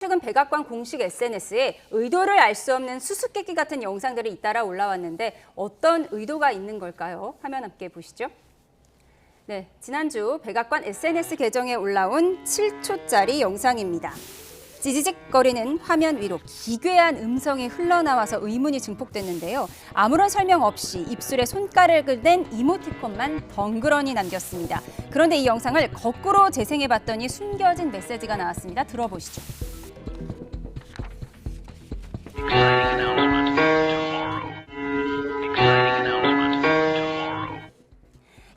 최근 백악관 공식 SNS에 의도를 알 수 없는 수수께끼 같은 영상들이 잇따라 올라왔는데 어떤 의도가 있는 걸까요? 화면 함께 보시죠. 네, 지난주 백악관 SNS 계정에 올라온 7초짜리 영상입니다. 찌지직거리는 화면 위로 기괴한 음성이 흘러나와서 의문이 증폭됐는데요. 아무런 설명 없이 입술에 손가락을 댄 이모티콘만 덩그러니 남겼습니다. 그런데 이 영상을 거꾸로 재생해봤더니 숨겨진 메시지가 나왔습니다. 들어보시죠.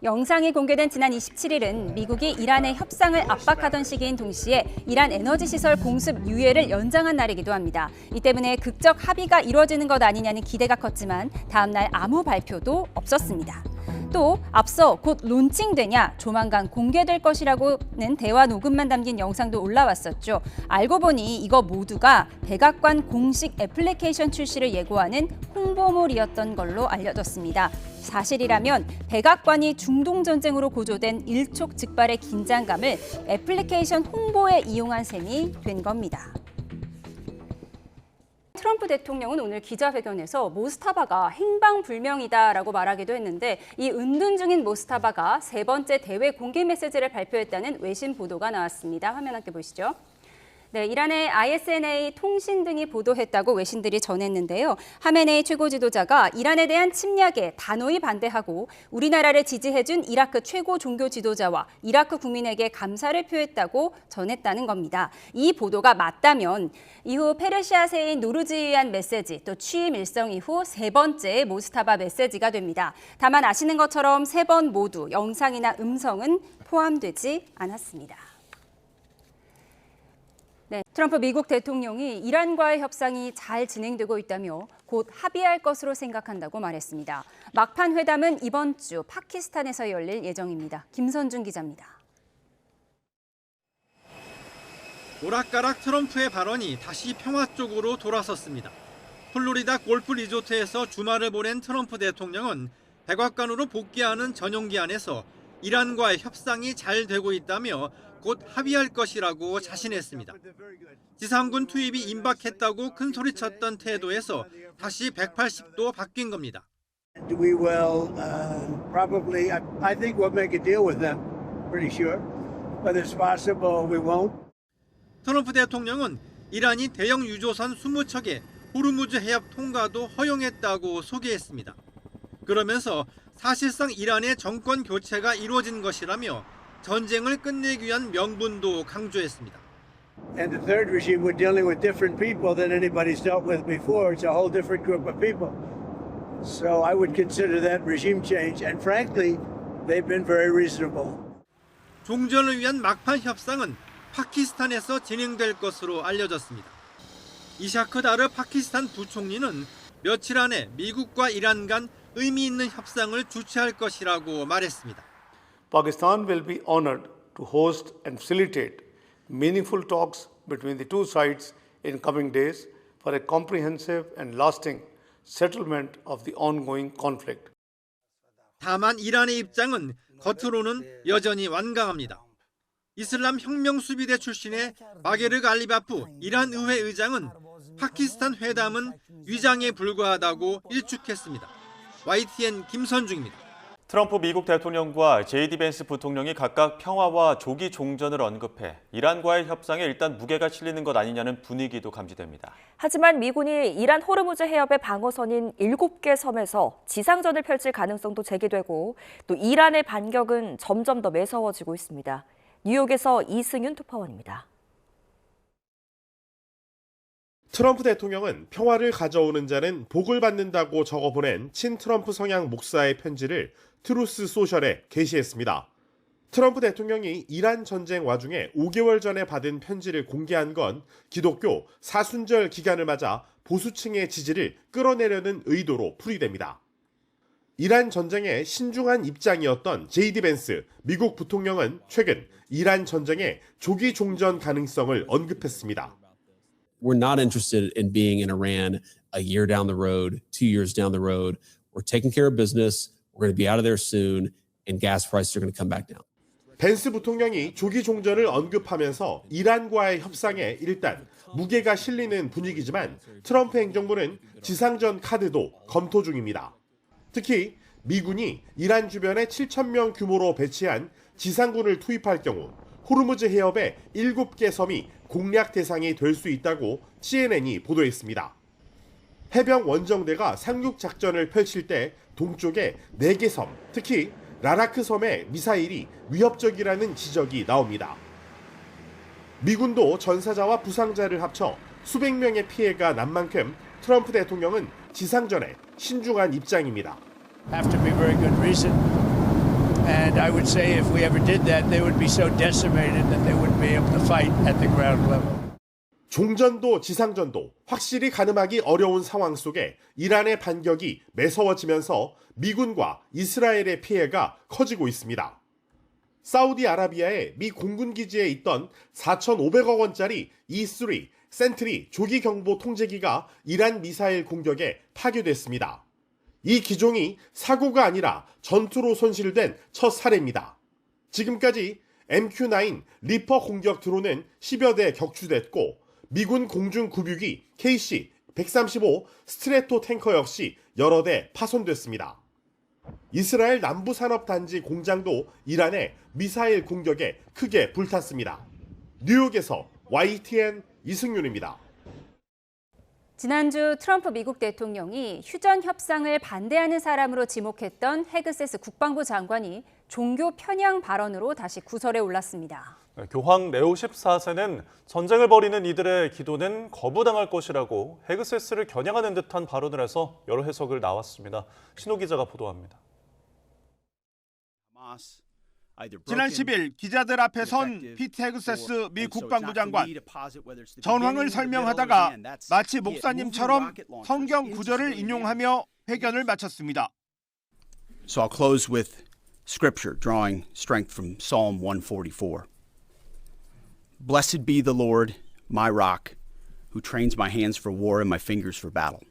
영상이 공개된 지난 27일은 미국이 이란의 협상을 압박하던 시기인 동시에 이란 에너지 시설 공습 유예를 연장한 날이기도 합니다. 이 때문에 극적 합의가 이루어지는 것 아니냐는 기대가 컸지만 다음 날 아무 발표도 없었습니다. 또 앞서 곧 론칭되냐 조만간 공개될 것이라고는 대화 녹음만 담긴 영상도 올라왔었죠. 알고 보니 이거 모두가 백악관 공식 애플리케이션 출시를 예고하는 홍보물이었던 걸로 알려졌습니다. 사실이라면 백악관이 중동전쟁으로 고조된 일촉즉발의 긴장감을 애플리케이션 홍보에 이용한 셈이 된 겁니다. 트럼프 대통령은 오늘 기자회견에서 모스타바가 행방불명이다라고 말하기도 했는데 이 은둔 중인 모스타바가 세 번째 대외 공개 메시지를 발표했다는 외신 보도가 나왔습니다. 화면 함께 보시죠. 네, 이란의 ISNA 통신 등이 보도했다고 외신들이 전했는데요. 하메네이 최고 지도자가 이란에 대한 침략에 단호히 반대하고 우리나라를 지지해준 이라크 최고 종교 지도자와 이라크 국민에게 감사를 표했다고 전했다는 겁니다. 이 보도가 맞다면 이후 페르시아세인 노르지에 의한 메시지, 또 취임 일성 이후 세 번째 모스타바 메시지가 됩니다. 다만 아시는 것처럼 세 번 모두 영상이나 음성은 포함되지 않았습니다. 네, 트럼프 미국 대통령이 이란과의 협상이 잘 진행되고 있다며 곧 합의할 것으로 생각한다고 말했습니다. 막판 회담은 이번 주 파키스탄에서 열릴 예정입니다. 김선중 기자입니다. 오락가락 트럼프의 발언이 다시 평화 쪽으로 돌아섰습니다. 플로리다 골프 리조트에서 주말을 보낸 트럼프 대통령은 백악관으로 복귀하는 전용기 안에서 이란과의 협상이 잘 되고 있다며 곧 합의할 것이라고 자신했습니다. 지상군 투입이 임박했다고 큰 소리쳤던 태도에서 다시 180도 바뀐 겁니다. We will probably, I think we'll make a deal with them, pretty sure. Whether it's possible, we won't. 트럼프 대통령은 이란이 대형 유조선 20척의 호르무즈 해협 통과도 허용했다고 소개했습니다. 그러면서 사실상 이란의 정권 교체가 이루어진 것이라며 전쟁을 끝내기 위한 명분도 강조했습니다. And the third regime, we're dealing with different people than anybody's dealt with before. It's a whole different group of people. So I would consider that regime change. And frankly, they've been very reasonable. 종전을 위한 막판 협상은 파키스탄에서 진행될 것으로 알려졌습니다. 이샤크 다르 파키스탄 부총리는 며칠 안에 미국과 이란 간 의미 있는 협상을 주최할 것이라고 말했습니다. Pakistan will be honored to host and facilitate meaningful talks between the two sides in coming days for a comprehensive and lasting settlement of the ongoing conflict. 다만 이란의 입장은 겉으로는 여전히 완강합니다. 이슬람 혁명수비대 출신의 바게르 갈리바프 이란 의회 의장은 파키스탄 회담은 위장에 불과하다고 일축했습니다. YTN 김선중입니다. 트럼프 미국 대통령과 JD 벤스 부통령이 각각 평화와 조기 종전을 언급해 이란과의 협상에 일단 무게가 실리는 것 아니냐는 분위기도 감지됩니다. 하지만 미군이 이란 호르무즈 해협의 방어선인 7개 섬에서 지상전을 펼칠 가능성도 제기되고 또 이란의 반격은 점점 더 매서워지고 있습니다. 뉴욕에서 이승윤 특파원입니다. 트럼프 대통령은 평화를 가져오는 자는 복을 받는다고 적어보낸 친트럼프 성향 목사의 편지를 트루스 소셜에 게시했습니다. 트럼프 대통령이 이란 전쟁 와중에 5개월 전에 받은 편지를 공개한 건 기독교 사순절 기간을 맞아 보수층의 지지를 끌어내려는 의도로 풀이됩니다. 이란 전쟁에 신중한 입장이었던 JD 벤스 미국 부통령은 최근 이란 전쟁의 조기 종전 가능성을 언급했습니다. We're not interested in being in Iran a year down the road, 2 years down the road. We're taking care of business. We're going to be out of there soon, and gas prices are going to come back down. 벤스 부통령이 조기 종전을 언급하면서 이란과의 협상에 일단 무게가 실리는 분위기지만 트럼프 행정부는 지상전 카드도 검토 중입니다. 특히 미군이 이란 주변에 7,000명 규모로 배치한 지상군을 투입할 경우 호르무즈 해협의 7개 섬이 공략 대상이 될 수 있다고 CNN이 보도했습니다. 해병 원정대가 상륙 작전을 펼칠 때 동쪽의 4개 섬, 특히 라라크 섬의 미사일이 위협적이라는 지적이 나옵니다. 미군도 전사자와 부상자를 합쳐 수백 명의 피해가 난 만큼 트럼프 대통령은 지상전에 신중한 입장입니다. Have to be very good reason. And I would say if we ever did that, they would be so decimated that they wouldn't be able to fight at the ground level. 종전도 지상전도 확실히 가늠하기 어려운 상황 속에 이란의 반격이 매서워지면서 미군과 이스라엘의 피해가 커지고 있습니다. 사우디아라비아의 미 공군 기지에 있던 4,500억 원짜리 E3 센트리 조기 경보 통제기가 이란 미사일 공격에 파괴됐습니다. 이 기종이 사고가 아니라 전투로 손실된 첫 사례입니다. 지금까지 MQ-9 리퍼 공격 드론은 10여 대 격추됐고 미군 공중 구뷰기 KC-135 스트레토 탱커 역시 여러 대 파손됐습니다. 이스라엘 남부산업단지 공장도 이란의 미사일 공격에 크게 불탔습니다. 뉴욕에서 YTN 이승윤입니다. 지난주 트럼프 미국 대통령이 휴전 협상을 반대하는 사람으로 지목했던 헤그세스 국방부 장관이 종교 편향 발언으로 다시 구설에 올랐습니다. 교황 레오 14세는 전쟁을 벌이는 이들의 기도는 거부당할 것이라고 헤그세스를 겨냥하는 듯한 발언을 해서 여러 해석을 나왔습니다. 신호 기자가 보도합니다. 지난 10일 기자들 앞에 선 피트 헤그세스 미 국방부 장관, 전황을 설명하다가 마치 목사님처럼 성경 구절을 인용하며 회견을 마쳤습니다. So I'll close with scripture drawing strength from Psalm 144. Blessed be the Lord, my rock, who trains my hands for war and my fingers for battle.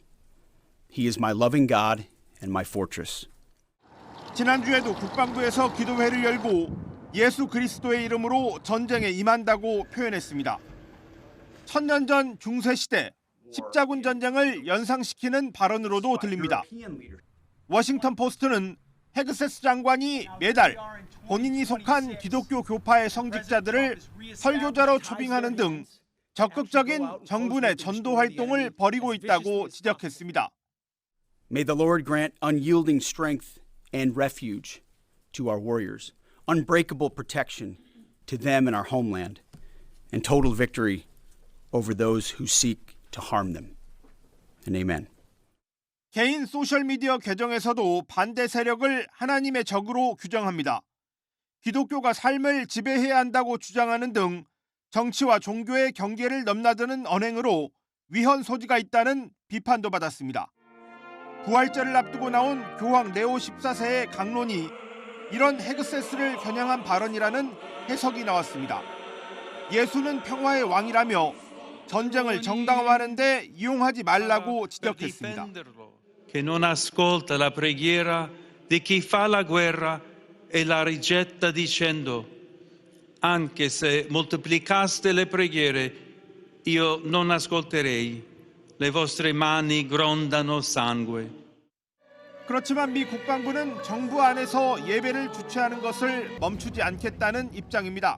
He is my loving God and my fortress. 지난주에도 국방부에서 기도회를 열고 예수 그리스도의 이름으로 전쟁에 임한다고 표현했습니다. 1000년 전 중세시대 십자군 전쟁을 연상시키는 발언으로도 들립니다. 워싱턴 포스트는 헤그세스 장관이 매달 본인이 속한 기독교 교파의 성직자들을 설교자로 초빙하는 등 적극적인 정부 내 전도 활동을 벌이고 있다고 지적했습니다. May the Lord grant unyielding strength and refuge to our warriors, unbreakable protection to them and our homeland, and total victory over those who seek to harm them. And amen. 개인 소셜미디어 계정에서도 반대 세력을 하나님의 적으로 규정합니다. 기독교가 삶을 지배해야 한다고 주장하는 등 정치와 종교의 경계를 넘나드는 언행으로 위헌 소지가 있다는 비판도 받았습니다. 부활절을 앞두고 나온 교황 레오 14세의 강론이 이런 헤그세스를 겨냥한 발언이라는 해석이 나왔습니다. 예수는 평화의 왕이라며 전쟁을 정당화하는 데 이용하지 말라고 지적했습니다. Che non ascolta la preghiera di chi fa la guerra e la rigetta dicendo anche se moltiplicaste le preghiere io non ascolterei. Le vostre mani grondano sangue. 그렇지만 미 국방부는 정부 안에서 예배를 주최하는 것을 멈추지 않겠다는 입장입니다.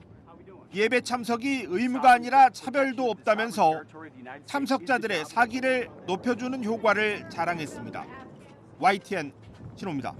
예배 참석이 의무가 아니라 차별도 없다면서 참석자들의 사기를 높여주는 효과를 자랑했습니다. YTN 신호입니다.